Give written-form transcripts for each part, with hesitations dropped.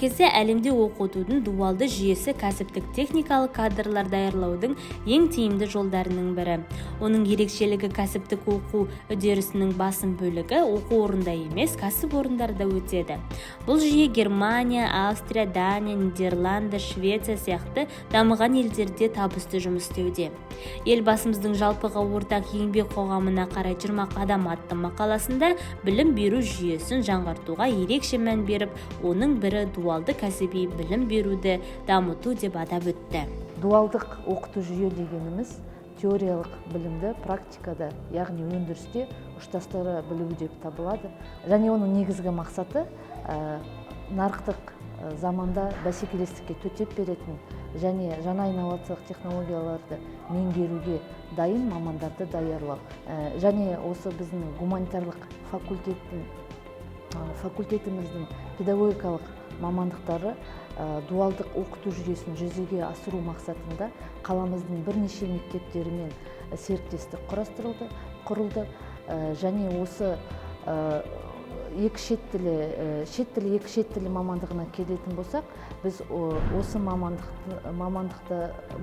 кезде әлемде оқытудың дуалды жүйесі кәсіптік техникалық кадрлар даярлаудың ең тиімді жолдарының бірі. Оның ерекшелігі кәсіптік оқу үдерісінің басым бөлігі оқу орнында емес, кәсіп орындарда өтеді. Бұл жүйе Германия, Австрия, Дания, Нидерланды, Швеция сияқты дамыған елдерде табысты жұмыс істеуде. Елбасымыздың жалпыға ортақ еңбек қоғамына қарай 20 қадам атты мақаласында білім беру жүйесін жаңғыртуға ерекше мән беріп, оның бірі дуалды кәсіби білім беруді дамыту деп атап өтті. Дуалдық оқыту жүйе дегеніміз теориялық білімді практикада, яғни өндірісте ұштастыра білу деп табылады. Және оның негізгі мақсаты нарықтық заманда бәсекелестікке төтеп беретін және жаңа инновациялық технологияларды меңгеруге дайын мамандарды даярлау. Және осы біздің гуманитарлық факультетіміздің педагогикалық мамандықтары дуалдық оқыту жүйесін жүзеге асыру мақсатында қаламыздың бірнеше мектептерімен серіктестік құрылды. Және осы шет тілі мамандығына келетін болсақ, біз осы мамандықты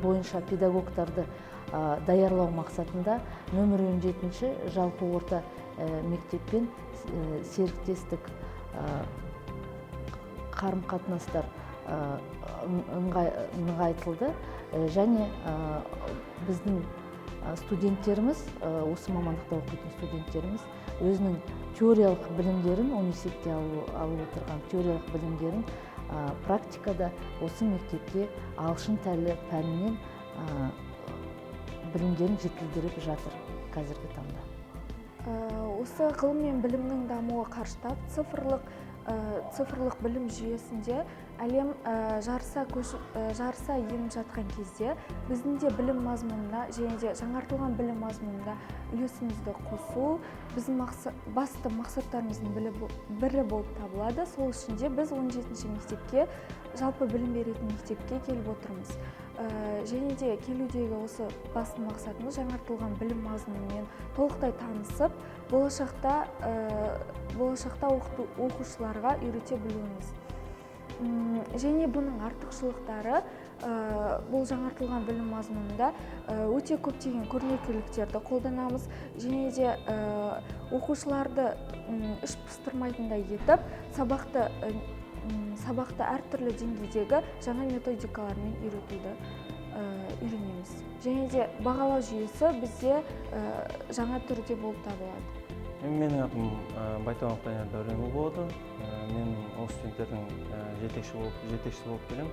бойынша педагогтарды даярлау мақсатында нөмір 17-ші жалпы орта мектеппен серіктестік қарым-қатынастар нығайтылды. Және біздің студенттеріміз, осы мамандықта оқитын студенттеріміз өзінің теориялық білімдерін, университетте алып отырған теориялық білімдерін практикада осы мектепте ағылшын тілі пәнінен білімдерін жетілдіріп жатыр қазіргі таңда. Осы ғылым мен білімнің дамуы қарыштап, цифрлық білім жүйесінде әлем жарыса еніп жатқан кезде біздің де білім мазмұнына және де жаңартылған білім мазмұнына үлесімізді қосу біздің басты мақсаттарымыздың бірі болып табылады. Сол үшін де біз 17-ші мектепке, жалпы білім беретін мектепке келіп отырмыз. Және де келудегі осы басты мақсатымыз жаңартылған білім мазмұнымен толықтай танысып, болашақта оқушыларға үйрете білуіміз. Және бұның артықшылықтары бұл жаңартылған білім мазмұнында өте көптеген көрнекіліктерді қолданамыз. Және де оқушыларды іш пыстырмайтындай етіп, сабақты әртүрлі деңгейдегі жаңа методикалармен үйренеміз. Және де бағалау жүйесі бізде жаңа түрде болып табылады. Менің атым Байтанов Данияр Дәуренұлы болады. Мен осы студенттердің жетекшісі болып келемін.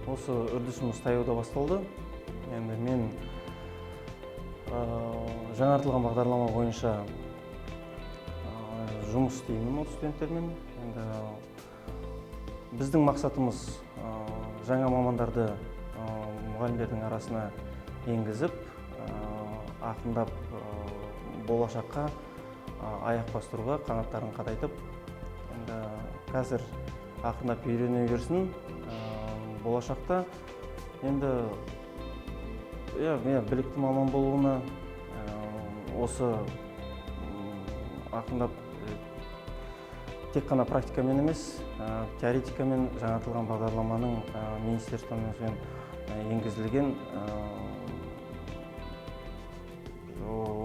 Осы үрдісіміз таяуда басталды. Енді мен жаңартылған бағдарлама бойынша жұмыс істеймін осы студенттермен. Енді біздің мақсатымыз жаңа мамандарды мұғалімдердің арасына енгізіп, ақындап болашаққа аяқ бастыруға қанаттарын қадайтып, қазір ақындап үйрене берсін. Болашақта енді білікті маман болуына, осы ақындап тек қана практикамен емес, теоретикамен жаңартылған бағдарламаның министрліктен енгізілген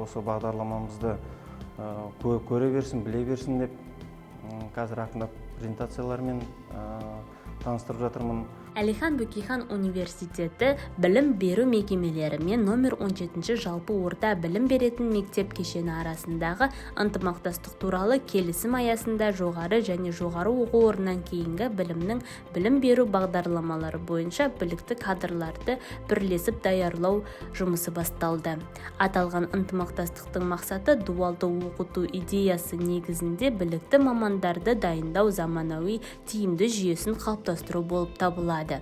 осы бағдарламамызды көре берсін, біле берсін деп қазір ақындап презентациялармен таныстырып жатырмын. Әлихан Бөкейхан университеті білім беру мекемелерімен номер 17-ші жалпы орта білім беретін мектеп кешені арасындағы ынтымақтастық туралы келісім аясында жоғары және жоғары оқу орнынан кейінгі білім беру бағдарламалары бойынша білікті кадрларды бірлесіп даярлау жұмысы басталды. Аталған ынтымақтастықтың мақсаты дуалды оқыту идеясы негізінде білікті мамандарды дайындау заманауи тиімді жүйесін қалыптастыру болып табылады.